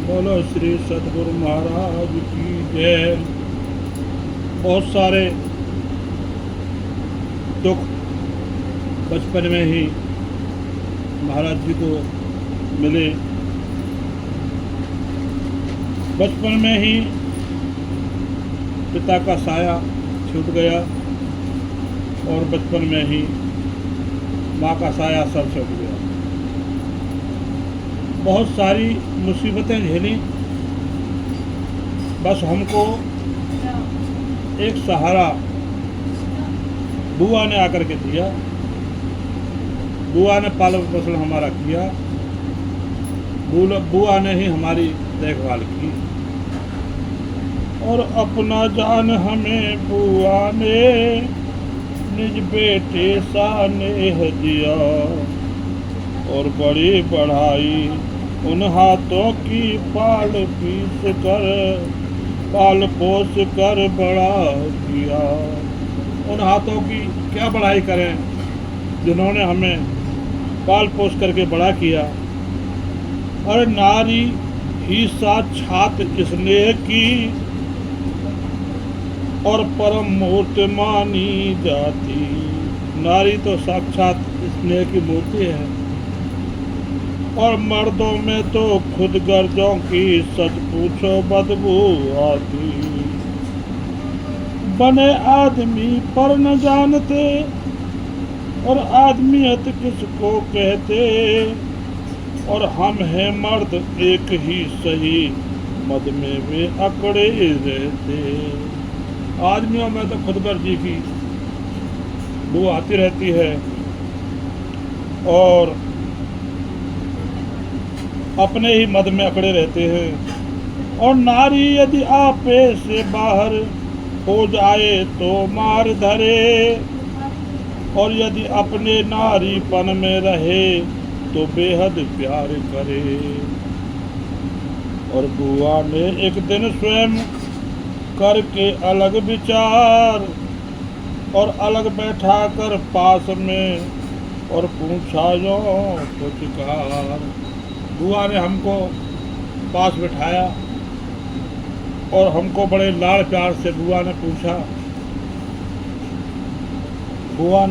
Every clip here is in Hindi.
बोलो श्री सतगुरु महाराज की जय। बहुत सारे दुख बचपन में ही महाराज जी को मिले। बचपन में ही पिता का साया छूट गया और बचपन में ही माँ का साया सर छूट गया। बहुत सारी मुसीबतें झेली, बस हमको एक सहारा बुआ ने आकर के दिया। बुआ ने पालन पोषण हमारा किया, बुआ ने ही हमारी देखभाल की और अपना जान हमें बुआ ने निज बेटे सा नेह दिया और बड़ी बढ़ाई उन हाथों की पाल पोस कर बड़ा किया। उन हाथों की क्या बढ़ाई करें जिन्होंने हमें पाल पोस करके बड़ा किया। और नारी ही साक्षात स्नेह की और परम मूर्ति मानी जाती। नारी तो साक्षात स्नेह की मूर्ति है और मर्दों में तो खुद गर्जों की सच पूछो बदबू आती। बने आदमी पर न जानते और आदमियत किसको कहते और हम हैं मर्द एक ही सही मद में वे अकड़े रहते। आदमियों में तो खुद गर्जी की बू आती रहती है और अपने ही मद में अकड़े रहते हैं। और नारी यदि आपे से बाहर हो जाए तो मार धरे और यदि अपने नारीपन में रहे तो बेहद प्यार करे। और बुआ ने एक दिन स्वयं करके अलग विचार और अलग बैठा कर पास में और पूछा यो कुछ कार। बुआ ने हमको पास बिठाया और हमको बड़े लाड़ प्यार से बुआ ने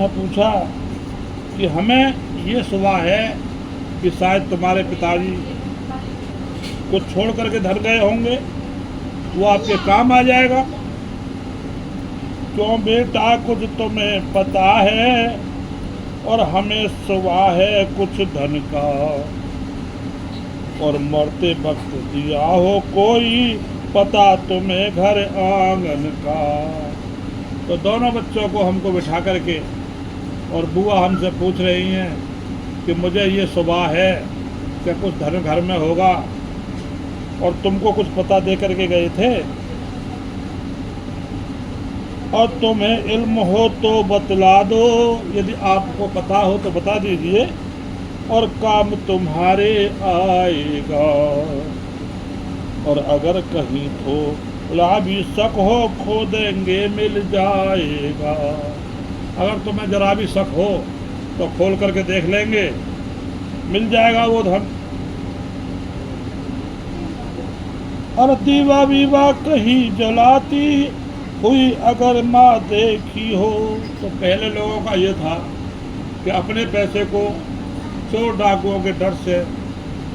पूछा कि हमें ये सुबह है कि शायद तुम्हारे पिताजी कुछ छोड़ करके धर गए होंगे, वो आपके काम आ जाएगा। क्यों बेटा कुछ तुम्हें पता है और हमें सुबह है कुछ धन का और मरते वक्त दिया हो कोई पता तुम्हें घर आंगन का। तो दोनों बच्चों को हमको बिठा करके और बुआ हमसे पूछ रही हैं कि मुझे ये सुबह है कि कुछ धन घर में होगा और तुमको कुछ पता दे करके गए थे और तुम्हें इल्म हो तो बतला दो, यदि आपको पता हो तो बता दीजिए और काम तुम्हारे आएगा। और अगर कहीं थोड़ा भी शक हो खो देंगे मिल जाएगा। अगर तुम्हें जरा भी शक हो तो खोल करके देख लेंगे, मिल जाएगा वो धन। और दीवा वीवा कहीं जलाती हुई अगर माँ देखी हो। तो पहले लोगों का ये था कि अपने पैसे को चोर डाकुओं के डर से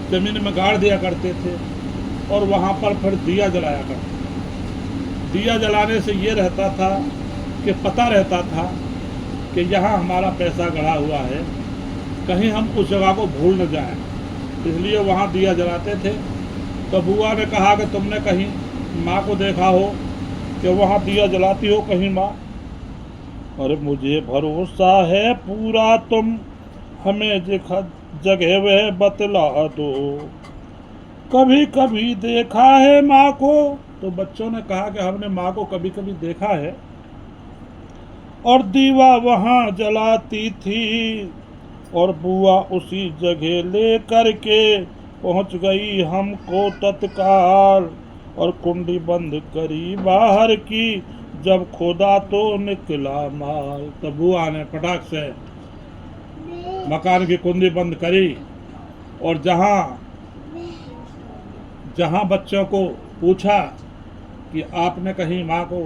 जमीन में गाड़ दिया करते थे और वहाँ पर फिर दिया जलाया करते थे। दिया जलाने से ये रहता था कि पता रहता था कि यहाँ हमारा पैसा गड़ा हुआ है, कहीं हम उस जगह को भूल न जाएं, इसलिए वहाँ दिया जलाते थे। तो बुआ ने कहा कि तुमने कहीं माँ को देखा हो कि वहाँ दिया जलाती हो कहीं माँ? और मुझे भरोसा है पूरा तुम हमें जगह वह बतला दो, कभी कभी देखा है माँ को। तो बच्चों ने कहा कि हमने माँ को कभी कभी देखा है और दीवा वहाँ जलाती थी और बुआ उसी जगह ले करके पहुँच गई हमको तत्काल और कुंडी बंद करी बाहर की, जब खोदा तो निकला माल। तो बुआ ने पटाख से मकान की कुंडी बंद करी और जहाँ बच्चों को पूछा कि आपने कहीं माँ को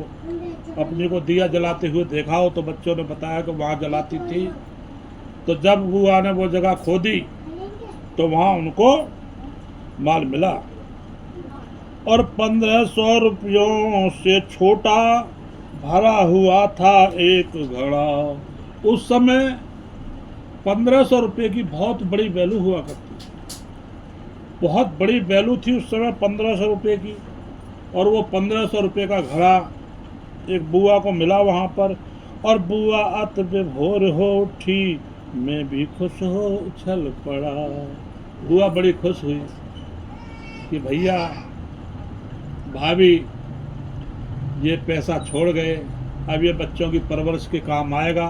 अपनी को दिया जलाते हुए देखा हो, तो बच्चों ने बताया कि वहाँ जलाती थी। तो जब बुआ ने वो जगह खोदी तो वहाँ उनको माल मिला, और 1500 रुपयों से छोटा भरा हुआ था एक घड़ा। उस समय 1500 रुपये की बहुत बड़ी वैल्यू हुआ करती थी, बहुत बड़ी वैल्यू थी उस समय 1500 रुपये की। और वो 1500 रुपये का घड़ा एक बुआ को मिला वहाँ पर, और बुआ अत विभोर हो उठी, मैं भी खुश हो उछल पड़ा। बुआ बड़ी खुश हुई कि भैया भाभी ये पैसा छोड़ गए, अब ये बच्चों की परवरिश के काम आएगा,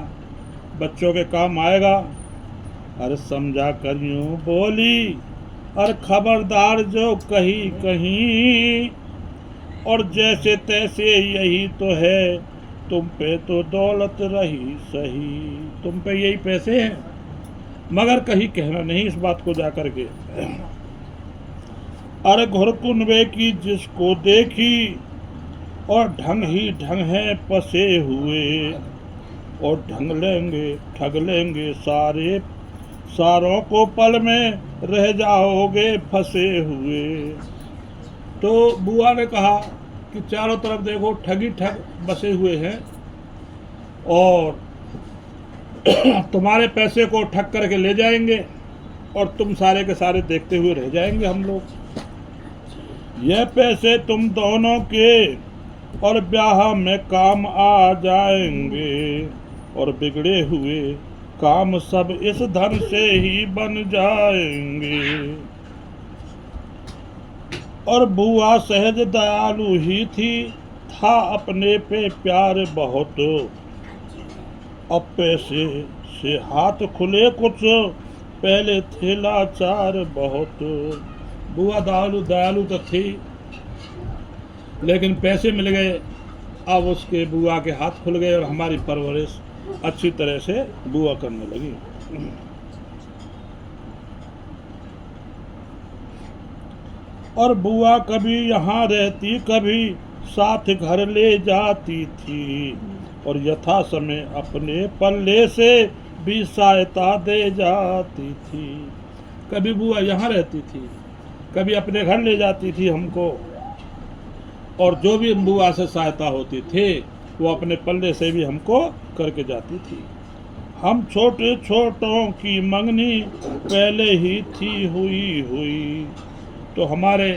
बच्चों के काम आएगा। अरे समझा कर यूं बोली, और खबरदार जो कहीं कहीं, और जैसे तैसे यही तो है, तुम पे तो दौलत रही सही। तुम पे यही पैसे हैं, मगर कहीं कहना नहीं इस बात को जाकर के। अरे घुरकुनवे की जिसको देखी, और ढंग ही ढंग है पसे हुए, और ठग लेंगे सारों को पल में रह जाओगे फंसे हुए। तो बुआ ने कहा कि चारों तरफ देखो ठगी ठग बसे हुए हैं, और तुम्हारे पैसे को ठग करके ले जाएंगे, और तुम सारे के सारे देखते हुए रह जाएंगे हम लोग। यह पैसे तुम दोनों के और ब्याह में काम आ जाएंगे, और बिगड़े हुए काम सब इस धन से ही बन जाएंगे। और बुआ सहज दयालु ही थी, था अपने पे प्यार बहुत, अब पैसे से हाथ खुले कुछ, पहले थे लाचार बहुत। बुआ दयालु तो थी, लेकिन पैसे मिल गए, अब उसके बुआ के हाथ खुल गए, और हमारी परवरिश अच्छी तरह से बुआ करने लगी। और बुआ कभी यहाँ रहती, कभी साथ घर ले जाती थी, और यथा समय अपने पल्ले से भी सहायता दे जाती थी। कभी बुआ यहाँ रहती थी, कभी अपने घर ले जाती थी हमको, और जो भी बुआ से सहायता होती थी वो अपने पल्ले से भी हमको करके जाती थी। हम छोटे छोटों की मंगनी पहले ही थी हुई। तो हमारे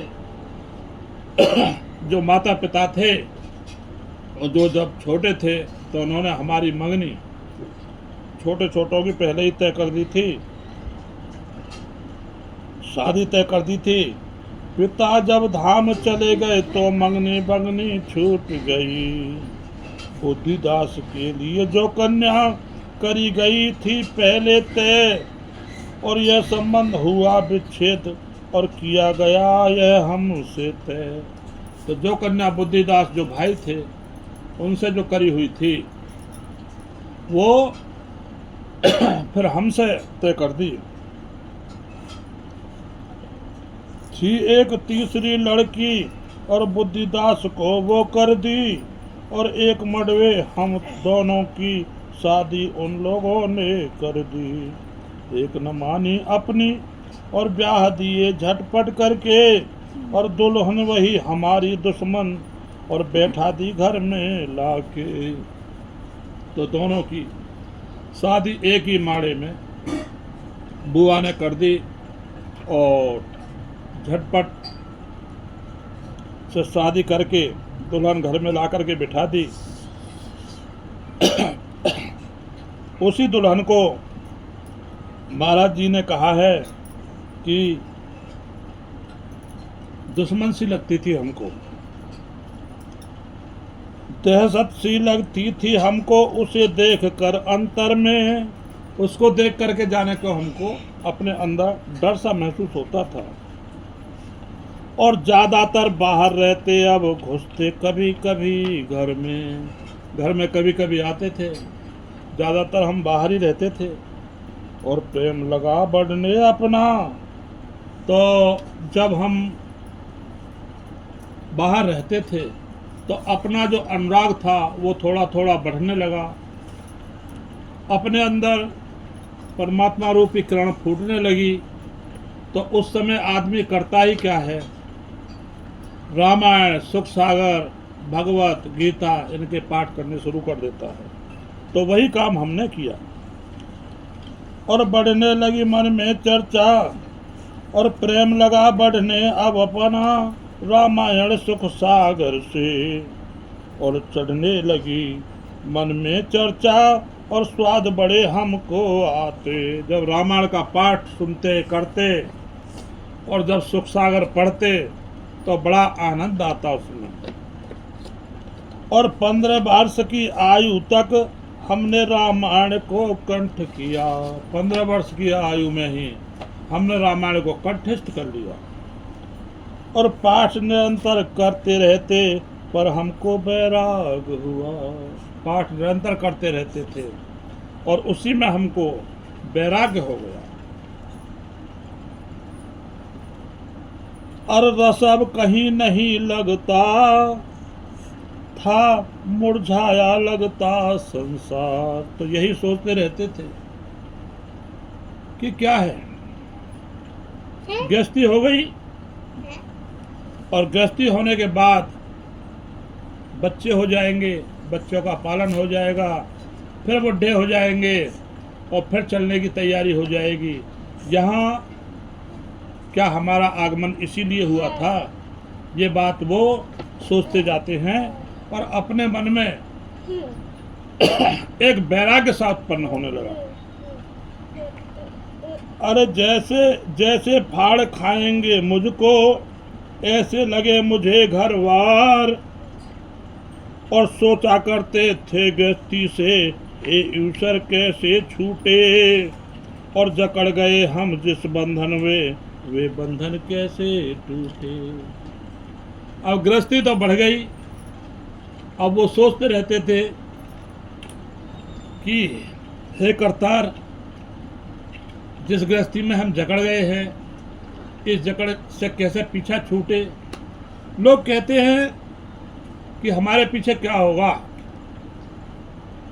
जो माता पिता थे, और जो जब छोटे थे, तो उन्होंने हमारी मंगनी छोटे छोटों की पहले ही तय कर दी थी, शादी तय कर दी थी। पिता जब धाम चले गए तो मंगनी छूट गई। बुद्धिदास के लिए जो कन्या करी गई थी पहले तय, और यह संबंध हुआ विच्छेद, और किया गया यह हमसे तय। तो जो कन्या बुद्धिदास जो भाई थे उनसे जो करी हुई थी, वो फिर हमसे तय कर दी थी। एक तीसरी लड़की और बुद्धिदास को वो कर दी, और एक मडवे हम दोनों की शादी उन लोगों ने कर दी। एक न मानी अपनी और ब्याह दिए झटपट करके, और दुल्हन वही हमारी दुश्मन, और बैठा दी घर में लाके। तो दोनों की शादी एक ही माड़े में बुआ ने कर दी, और झटपट से शादी करके दुल्हन घर में ला करके बिठा दी। उसी दुल्हन को महाराज जी ने कहा है कि दुश्मन सी लगती थी हमको, दहशत सी लगती थी हमको, उसे देख कर अंतर में, उसको देख करके जाने को हमको अपने अंदर डर सा महसूस होता था। और ज़्यादातर बाहर रहते, अब घुसते कभी कभी घर में कभी कभी आते थे। ज़्यादातर हम बाहर ही रहते थे। और प्रेम लगा बढ़ने अपना, तो जब हम बाहर रहते थे तो अपना जो अनुराग था वो थोड़ा थोड़ा बढ़ने लगा, अपने अंदर परमात्मा रूपी किरण फूटने लगी। तो उस समय आदमी करता ही क्या है, रामायण, सुख सागर, भगवत गीता इनके पाठ करने शुरू कर देता है। तो वही काम हमने किया और बढ़ने लगी मन में चर्चा और प्रेम लगा बढ़ने अब अपना रामायण सुख सागर से, और चढ़ने लगी मन में चर्चा और स्वाद बड़े हमको आते। जब रामायण का पाठ सुनते करते और जब सुख सागर पढ़ते तो बड़ा आनंद आता उसमें। और 15 वर्ष की आयु तक हमने रामायण को कंठ किया। 15 वर्ष की आयु में ही हमने रामायण को कंठस्थ कर लिया और पाठ निरंतर करते रहते, पर हमको बैराग हुआ। पाठ निरंतर करते रहते थे और उसी में हमको वैराग्य हो गया। और रस अब कहीं नहीं लगता था, मुरझाया लगता संसार। तो यही सोचते रहते थे कि क्या है, गृहस्थी हो गई और गृहस्थी होने के बाद बच्चे हो जाएंगे, बच्चों का पालन हो जाएगा, फिर बुढ़े हो जाएंगे और फिर चलने की तैयारी हो जाएगी। यहाँ क्या हमारा आगमन इसीलिए हुआ था? ये बात वो सोचते जाते हैं और अपने मन में एक वैराग्य सा उत्पन्न होने लगा। अरे जैसे जैसे फाड़ खाएंगे मुझको, ऐसे लगे मुझे घरवार। और सोचा करते थे गृहस्थी से ये ईश्वर कैसे छूटे, और जकड़ गए हम जिस बंधन में वे बंधन कैसे टूटे। अब गृहस्थी तो बढ़ गई, अब वो सोचते रहते थे कि हे करतार, जिस गृहस्थी में हम जकड़ गए हैं, इस जकड़ से कैसे पीछा छूटे। लोग कहते हैं कि हमारे पीछे क्या होगा,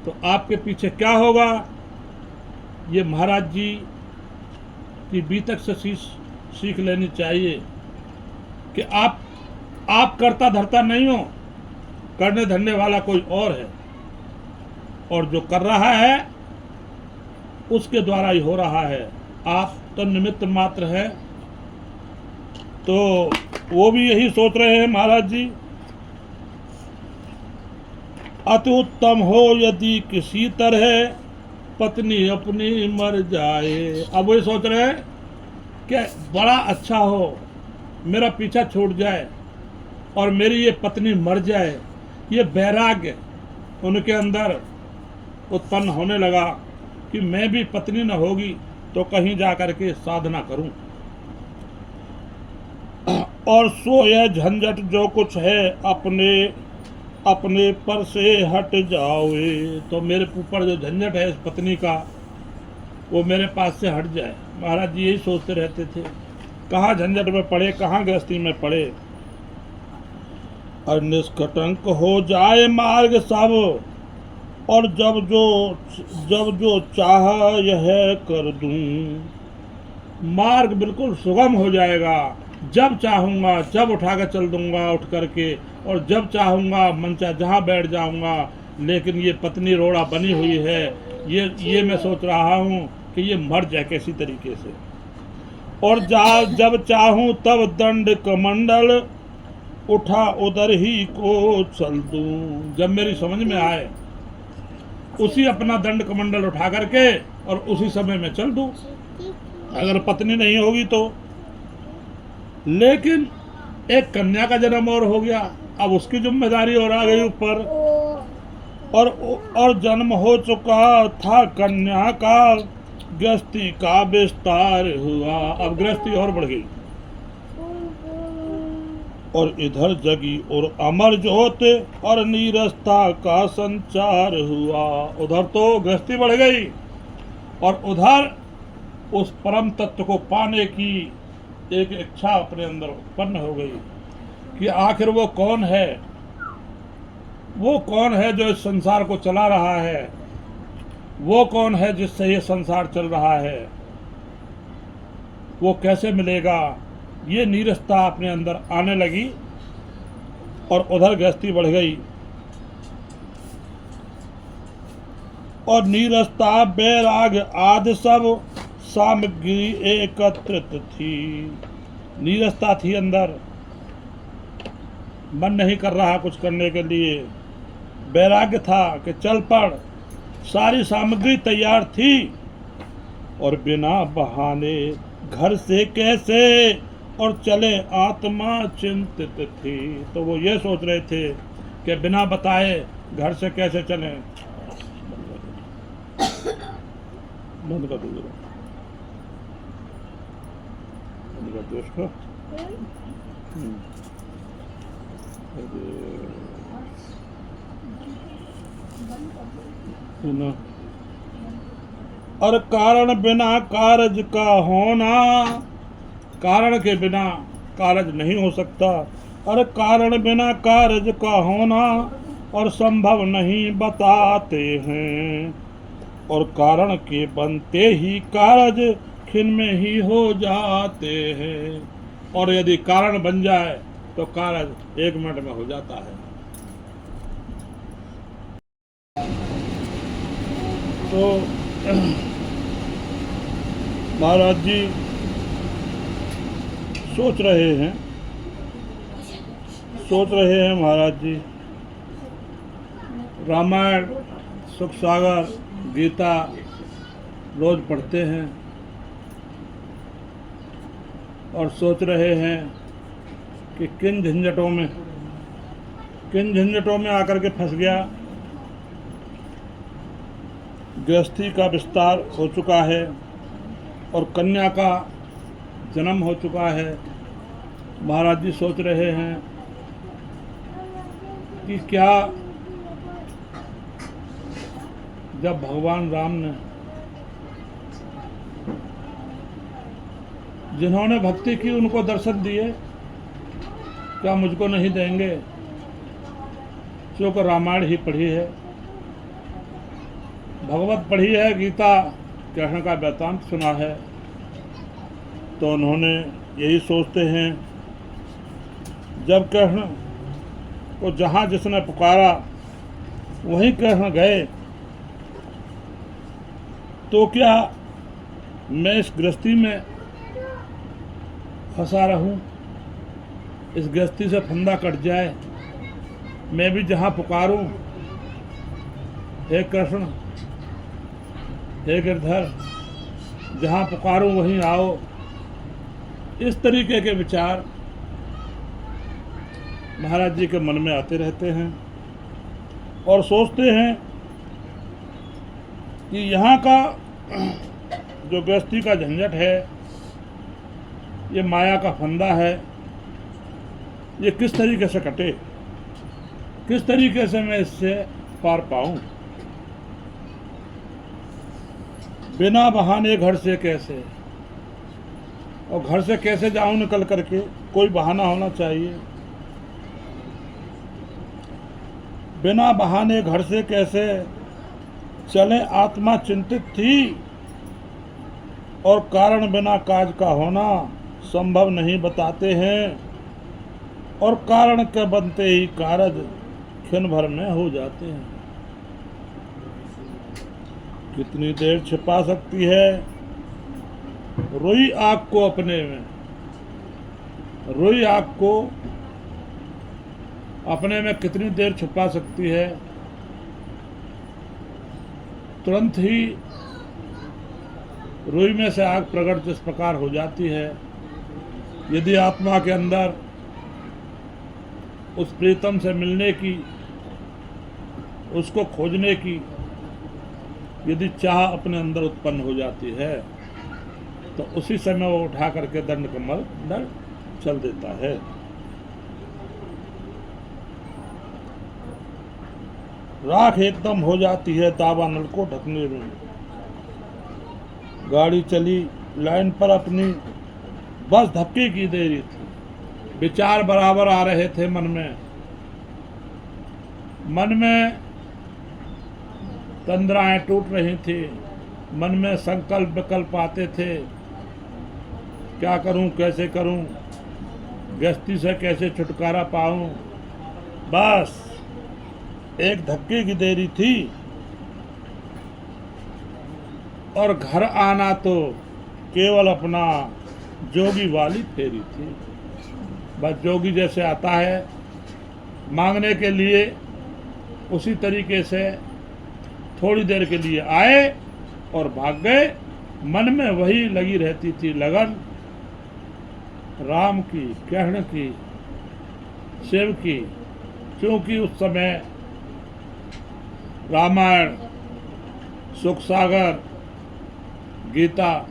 तो आपके पीछे क्या होगा, ये महाराज जी की बीतक से सीख लेनी चाहिए कि आप करता धरता नहीं हो, करने धरने वाला कोई और है, और जो कर रहा है उसके द्वारा ही हो रहा है, आप तो निमित्त मात्र है। तो वो भी यही सोच रहे हैं महाराज जी। अति उत्तम हो यदि किसी तरह पत्नी अपनी मर जाए। अब वही सोच रहे हैं कि बड़ा अच्छा हो, मेरा पीछा छूट जाए और मेरी ये पत्नी मर जाए। ये वैराग्य उनके अंदर उत्पन्न होने लगा कि मैं भी पत्नी न होगी तो कहीं जा करके साधना करूं। और सो यह झंझट जो कुछ है अपने अपने पर से हट जाओए। तो मेरे ऊपर जो झंझट है इस पत्नी का, वो मेरे पास से हट जाए। महाराज जी यही सोचते रहते थे, कहाँ झंझट में पड़े, कहाँ गृहस्थी में पड़े। और निष्कटंक हो जाए मार्ग सब, और जब जो चाह यह कर दूं। मार्ग बिल्कुल सुगम हो जाएगा, जब चाहूँगा जब उठा कर चल दूंगा उठ करके, और जब चाहूँगा मनचा जहाँ बैठ जाऊँगा। लेकिन ये पत्नी रोड़ा बनी हुई है, ये मैं सोच रहा हूँ कि ये मर जाए कैसी तरीके से। और जब चाहूँ तब दंड कमंडल उठा उधर ही को चल दूं। जब मेरी समझ में आए उसी अपना दंड कमंडल उठा करके और उसी समय में चल दूं, अगर पत्नी नहीं होगी तो। लेकिन एक कन्या का जन्म और हो गया, अब उसकी जिम्मेदारी और आ गई ऊपर, और जन्म हो चुका था कन्या का, गृहस्थी का विस्तार हुआ। अब गृहस्थी और बढ़ गई, और इधर जगी और अमर ज्योत और नीरसता का संचार हुआ। उधर तो गृहस्थी बढ़ गई और उधर उस परम तत्व को पाने की एक इच्छा अपने अंदर उत्पन्न हो गई। कि आखिर वो कौन है, वो कौन है जो इस संसार को चला रहा है, वो कौन है जिससे ये संसार चल रहा है, वो कैसे मिलेगा। ये नीरसता अपने अंदर आने लगी और उधर गृहस्थी बढ़ गई। और नीरसता, बैराग आदि सब सामग्री एकत्रित थी। नीरसता थी अंदर, मन नहीं कर रहा कुछ करने के लिए। वैराग्य था कि चल पड़, सारी सामग्री तैयार थी और बिना बहाने घर से कैसे और चले आत्मा चिंतित थी। तो वो ये सोच रहे थे कि बिना बताए घर से कैसे चलें। बंद कर दो, बंद कर दो इसको। और कारण बिना कारज का होना, कारण के बिना कारज नहीं हो सकता। और कारण बिना कारज का होना और संभव नहीं बताते हैं। और कारण के बनते ही कारज क्षण में ही हो जाते हैं। और यदि कारण बन जाए तो कारज 1 मिनट में हो जाता है। तो महाराज जी सोच रहे हैं महाराज जी, रामायण, सुख सागर, गीता रोज पढ़ते हैं और सोच रहे हैं कि किन झंझटों में आकर के फंस गया। गृहस्थी का विस्तार हो चुका है और कन्या का जन्म हो चुका है। महाराज जी सोच रहे हैं कि क्या जब भगवान राम ने, जिन्होंने भक्ति की, उनको दर्शन दिए, क्या मुझको नहीं देंगे? क्योंकि रामायण ही पढ़ी है, भगवत पढ़ी है, गीता कृष्ण का वृत्तांत सुना है, तो उन्होंने यही सोचते हैं जब कृष्ण को जहाँ जिसने पुकारा वहीं कृष्ण गए, तो क्या मैं इस गृहस्थी में फंसा रहूं, इस गृहस्थी से फंदा कट जाए, मैं भी जहाँ पुकारूं, हे कृष्ण, हे गिरधर, जहाँ पुकारूं वहीं आओ। इस तरीके के विचार महाराज जी के मन में आते रहते हैं और सोचते हैं कि यहाँ का जो गृहस्थी का झंझट है, ये माया का फंदा है, ये किस तरीके से कटे, किस तरीके से मैं इससे पार पाऊं। बिना बहाने घर से कैसे, और घर से कैसे जाऊं निकल करके, कोई बहाना होना चाहिए। बिना बहाने घर से कैसे चले आत्मा चिंतित थी। और कारण बिना काज का होना संभव नहीं बताते हैं। और कारण के बनते ही कारज क्षण भर में हो जाते हैं। कितनी देर छिपा सकती है रुई आग को अपने में, रुई आग को अपने में कितनी देर छुपा सकती है। तुरंत ही रुई में से आग प्रकट जिस प्रकार हो जाती है, यदि आत्मा के अंदर उस प्रीतम से मिलने की, उसको खोजने की यदि चाह अपने अंदर उत्पन्न हो जाती है, तो उसी समय वो उठा करके दंड कमल अंदर चल देता है। राख एकदम हो जाती है दावानल को ढकने में। गाड़ी चली लाइन पर अपनी, बस धक्के की देरी थी, विचार बराबर आ रहे थे मन में तंद्राएं टूट रही थी, मन में संकल्प विकल्प आते थे, क्या करूं, कैसे करूं, गृहस्थी से कैसे छुटकारा पाऊं। बस एक धक्के की देरी थी और घर आना तो केवल अपना जोगी वाली फेरी थी। बस जोगी जैसे आता है मांगने के लिए, उसी तरीके से थोड़ी देर के लिए आए और भाग गए। मन में वही लगी रहती थी लगन, राम की, कृष्ण की, शिव की। क्योंकि उस समय रामायण, सुख सागर, गीता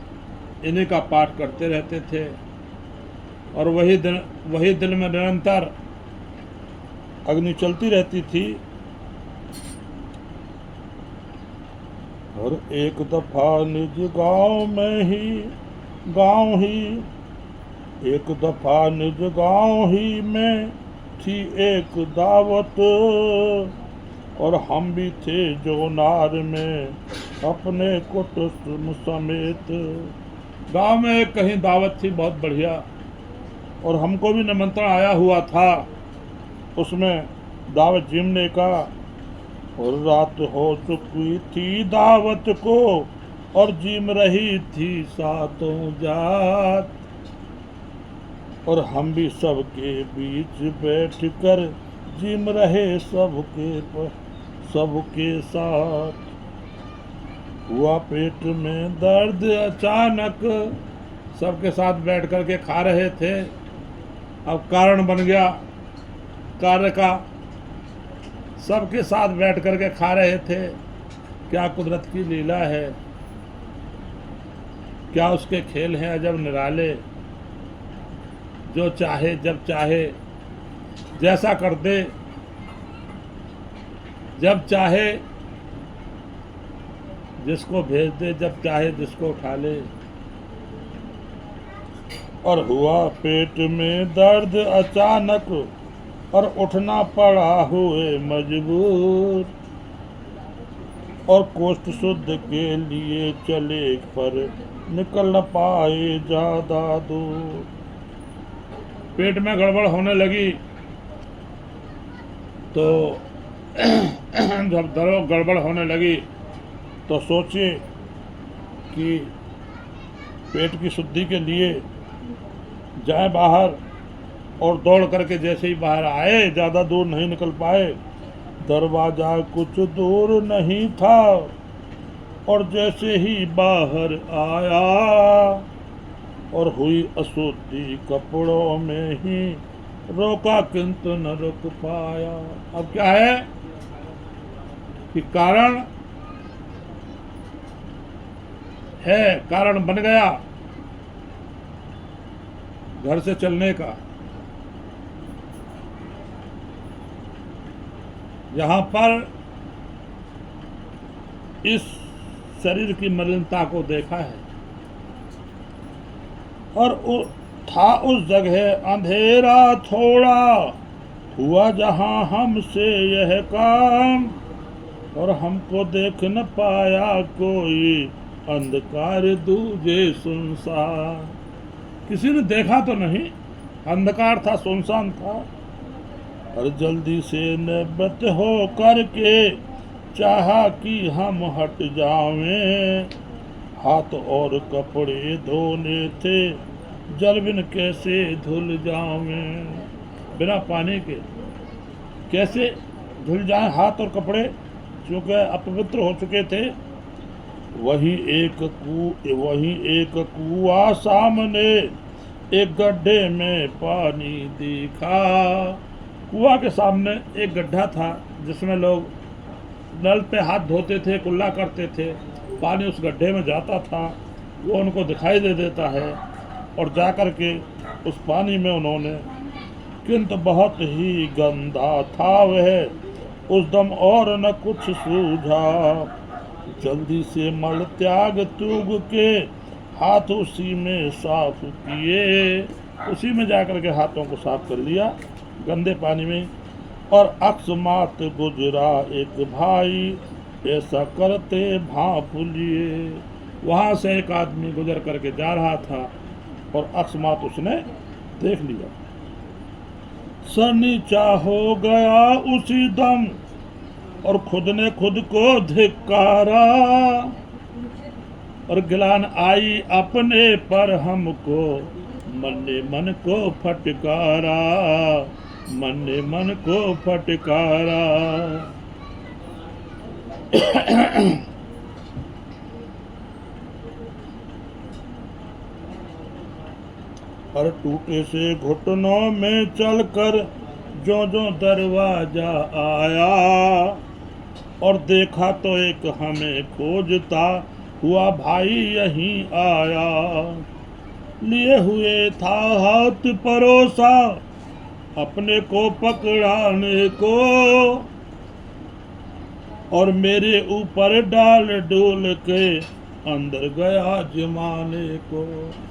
इन्हीं का पाठ करते रहते थे और वही दिल में निरंतर अग्नि चलती रहती थी। और एक दफा निज गांव ही में थी एक दावत, और हम भी थे जोनार में अपने कुटुंब समेत। गांव में एक कहीं दावत थी बहुत बढ़िया, और हमको भी निमंत्रण आया हुआ था उसमें दावत जिमने का। और रात हो चुकी थी दावत को, और जिम रही थी सातों जात, और हम भी सबके बीच बैठ कर जिम रहे सबके साथ। हुआ पेट में दर्द अचानक, सबके साथ बैठ कर के खा रहे थे। अब कारण बन गया कार्य का, सबके साथ बैठ कर के खा रहे थे। क्या कुदरत की लीला है, क्या उसके खेल हैं अजब निराले। जो चाहे जब चाहे जैसा कर दे, जब चाहे जिसको भेज दे, जब चाहे जिसको उठा ले। और हुआ पेट में दर्द अचानक, और उठना पड़ा हुए मजबूर, और कोष्ठ शुद्ध के लिए चले पर निकल न पाए ज्यादा दूर। पेट में गड़बड़ होने लगी तो जब गड़बड़ होने लगी तो सोचे कि पेट की शुद्धि के लिए जाए बाहर, और दौड़ करके जैसे ही बाहर आए, ज़्यादा दूर नहीं निकल पाए, दरवाज़ा कुछ दूर नहीं था, और जैसे ही बाहर आया और हुई अशुद्धि कपड़ों में ही, रोका किंतु न रुक पाया। अब क्या है कि कारण है, कारण बन गया घर से चलने का। यहाँ पर इस शरीर की मलिनता को देखा है, और था उस जगह अंधेरा थोड़ा, हुआ जहाँ हमसे यह काम, और हमको देख न पाया कोई, अंधकार दूजे सुनसान। किसी ने देखा तो नहीं, अंधकार था, सुनसान था। और जल्दी से निवृत्त हो करके चाहा कि हम हट जावें, हाथ और कपड़े धोने थे, जल बिन कैसे धुल जावें। बिना पानी के कैसे धुल जाएं हाथ और कपड़े, क्योंकि अपवित्र हो चुके थे। वही एक कुआं सामने, एक गड्ढे में पानी दिखा। कुआं के सामने एक गड्ढा था जिसमें लोग नल पे हाथ धोते थे, कुल्ला करते थे। पानी उस गड्ढे में जाता था, वो उनको दिखाई दे देता है, और जा कर के उस पानी में उन्होंने, किंतु बहुत ही गंदा था वह, उस दम और न कुछ सूझा। जल्दी से मल त्याग तूग के हाथ उसी में साफ किए, उसी में जाकर के हाथों को साफ कर लिया गंदे पानी में। और अकस्मात गुजरा एक भाई, ऐसा करते भाप लिए। वहाँ से एक आदमी गुजर करके जा रहा था और अकस्मात उसने देख लिया। सर नीचा हो गया उसी दम और खुद ने खुद को धिक्कारा। और गिलान आई अपने पर हमको, मन ने मन को फटकारा, मन ने मन को फटकारा। और टूटे से घुटनों में चलकर जो जो दरवाजा आया, और देखा तो एक हमें खोजता हुआ भाई यहीं आया। लिए हुए था हाथ परोसा अपने को पकड़ाने को, और मेरे ऊपर डाल डोल के अंदर गया जमाने को।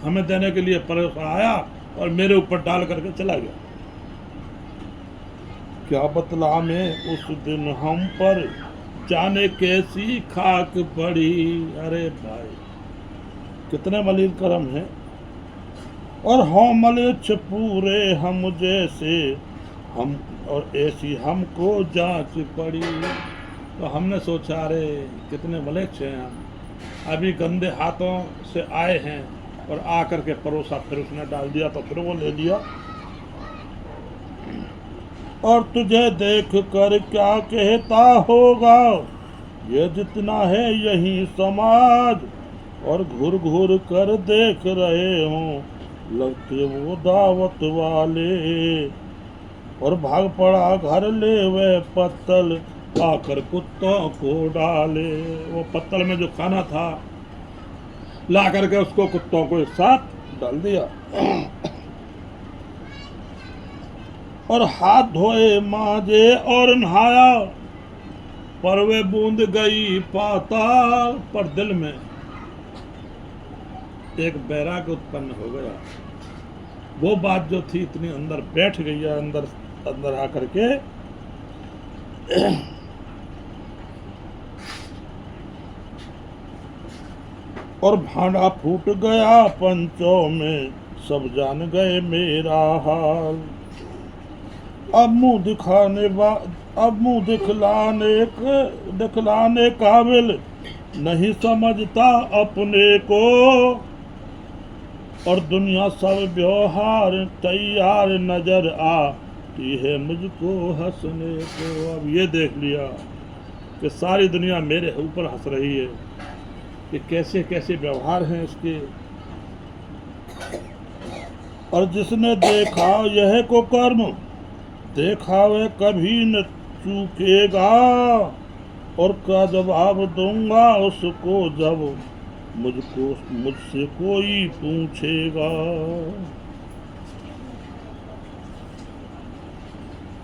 हमें देने के लिए परोसा आया और मेरे ऊपर डाल करके चला गया। क्या बतला में उस दिन हम पर जाने कैसी खाक पड़ी। अरे भाई कितने मलिन कर्म है। और हम मलेच्छ पूरे हम जैसे, हम और ऐसी हमको जांच पड़ी। तो हमने सोचा अरे कितने मलेच्छ हैं हम, अभी गंदे हाथों से आए हैं और आकर के परोसा, फिर उसने डाल दिया तो फिर वो ले लिया। और तुझे देख कर क्या कहता होगा ये जितना है यही समाज, और घूर घूर कर देख रहे हों लगते वो दावत वाले। और भाग पड़ा घर ले वह पत्तल आकर कुत्तों को डाले। वो पत्तल में जो खाना था ला करके उसको कुत्तों को एक साथ डाल दिया। और हाथ धोए मांजे और नहाया, पर वे बूंद गई पाताल। पर दिल में एक बैराग उत्पन्न हो गया। वो बात जो थी इतनी अंदर बैठ गई है, अंदर अंदर आकर के और भांडा फूट गया पंचों में, सब जान गए मेरा हाल। अब मुंह दिखलाने काबिल नहीं समझता अपने को, और दुनिया सब व्यवहार तैयार नजर आती है मुझको हंसने को। अब ये देख लिया कि सारी दुनिया मेरे ऊपर हंस रही है कि कैसे कैसे व्यवहार हैं इसके। और जिसने देखा यह को कर्म, देखा वह कभी न चूकेगा, और का जवाब दूंगा उसको जब मुझसे कोई पूछेगा।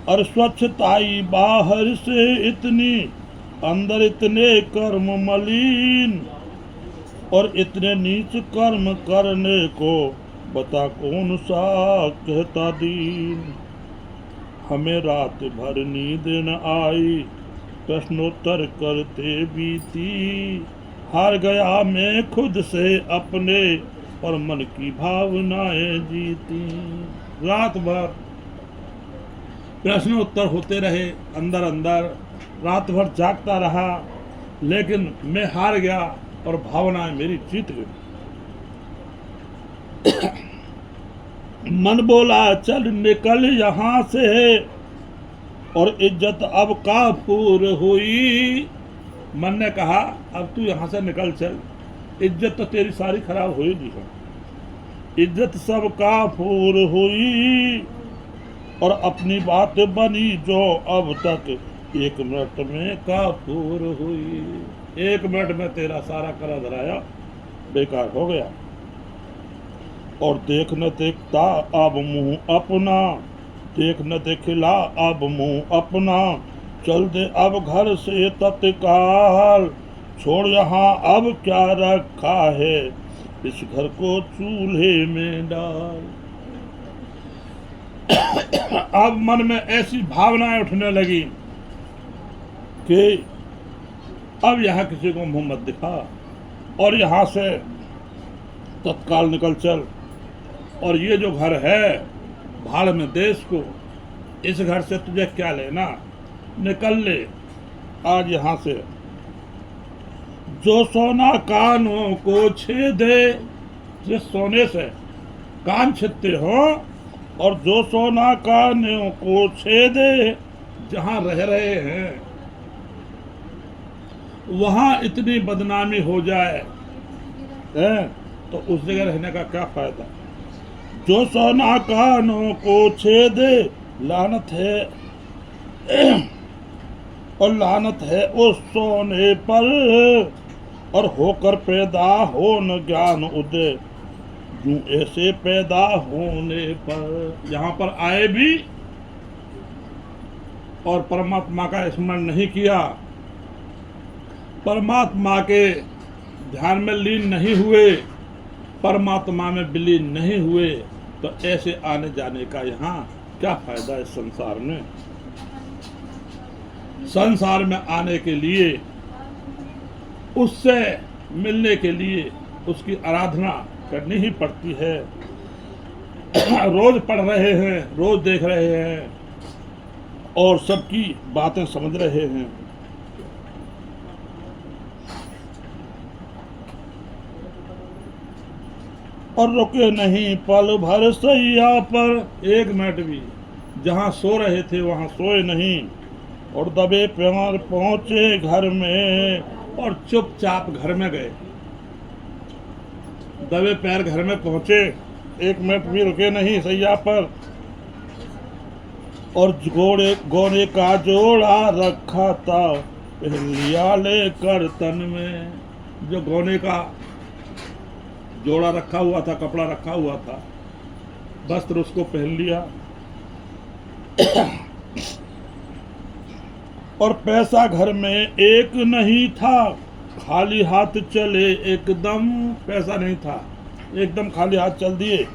और स्वच्छताई बाहर से इतनी, अंदर इतने कर्म मलिन, और इतने नीच कर्म करने को बता कौन सा कहता दीन। हमें रात भर नींद न आई, प्रश्नोत्तर करते बीती, हार गया मैं खुद से अपने, और मन की भावनाएं जीती। रात भर प्रश्नोत्तर होते रहे अंदर अंदर, रात भर जागता रहा, लेकिन मैं हार गया और भावनाएं मेरी जीत गई। मन बोला चल निकल यहाँ से, और इज्जत अब काफूर हुई। मन ने कहा अब तू यहाँ से निकल चल, इज्जत तो तेरी सारी खराब हुई नहीं है। इज्जत सब काफूर हुई, और अपनी बात बनी जो अब तक 1 मिनट में काफूर हुई। 1 मिनट में तेरा सारा करा धराया बेकार हो गया। और देख न देखता अब मुंह अपना, देख न देखला अब मुंह अपना, चल दे अब घर से तत्काल, छोड़ यहाँ अब क्या रखा है, इस घर को चूल्हे में डाल। अब मन में ऐसी भावनाएं उठने लगी कि अब यहाँ किसी को मुंह मत दिखा और यहाँ से तत्काल निकल चल, और ये जो घर है भाड़ में देश को, इस घर से तुझे क्या लेना, निकल ले आज यहाँ से। जो सोना कानों को छेदे, जिस सोने से कान छिदते हो, और जो सोना कानों को छेदे, जहाँ रह रहे हैं वहाँ इतनी बदनामी हो जाए है तो उस जगह रहने का क्या फायदा। जो सोना कानों को छेदे, लानत है और लानत है उस सोने पर, और होकर पैदा हो न ज्ञान उदय, यूं ऐसे पैदा होने पर। यहाँ पर आए भी और परमात्मा का स्मरण नहीं किया, परमात्मा के ध्यान में लीन नहीं हुए, परमात्मा में विलीन नहीं हुए, तो ऐसे आने जाने का यहाँ क्या फायदा इस संसार में। संसार में आने के लिए, उससे मिलने के लिए उसकी आराधना करनी ही पड़ती है। रोज पढ़ रहे हैं, रोज देख रहे हैं और सबकी बातें समझ रहे हैं। और रुके नहीं पल भर सैया पर, एक मिनट भी, जहाँ सो रहे थे वहाँ सोए नहीं, और दबे पैर पहुँचे घर में, और चुपचाप घर में गए। दबे पैर घर में पहुँचे, एक मिनट भी रुके नहीं सैया पर, और घोड़े का जोड़ा रखा था पहन लिया लेकर तन में। जो घोड़े का जोड़ा रखा हुआ था, कपड़ा रखा हुआ था, वस्त्र उसको पहन लिया। और पैसा घर में एक नहीं था, खाली हाथ चले एकदम, पैसा नहीं था, एकदम खाली हाथ चल दिए।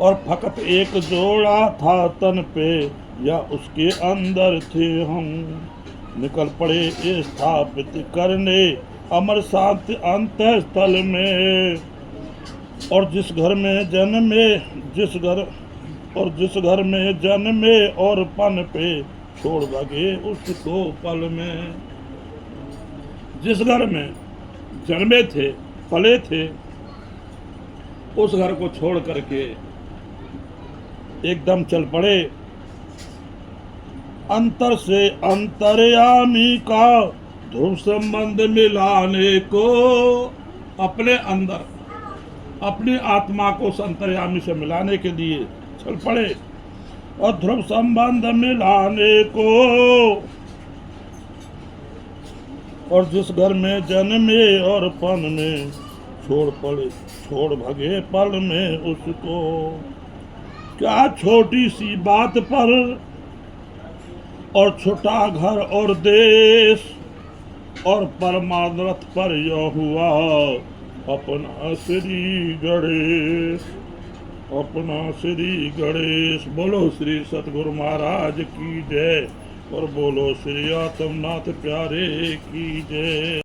और फकत एक जोड़ा था तन पे, या उसके अंदर थे हम, निकल पड़े स्थापित करने अमर शांति अंतर स्थल में। और जिस घर में जन्मे, जिस घर में जन्मे और पन पे छोड़ भागे उसको पल में। जिस घर में जन्मे थे, पले थे, उस घर को छोड़ करके एकदम चल पड़े अंतर से अंतर्यामी का ध्रुव संबंध मिलाने को। अपने अंदर अपनी आत्मा को अंतर्यामी से मिलाने के लिए चल पड़े, और ध्रुव संबंध मिलाने को। और जिस घर में जन्मे और पन में छोड़ भगे पल में उसको। क्या छोटी सी बात पर, और छोटा घर और देश, और परमानंद पर यह हुआ अपना श्री गणेश, अपना श्री गणेश। बोलो श्री सतगुरु महाराज की जय, और बोलो श्री आत्मनाथ प्यारे की जय।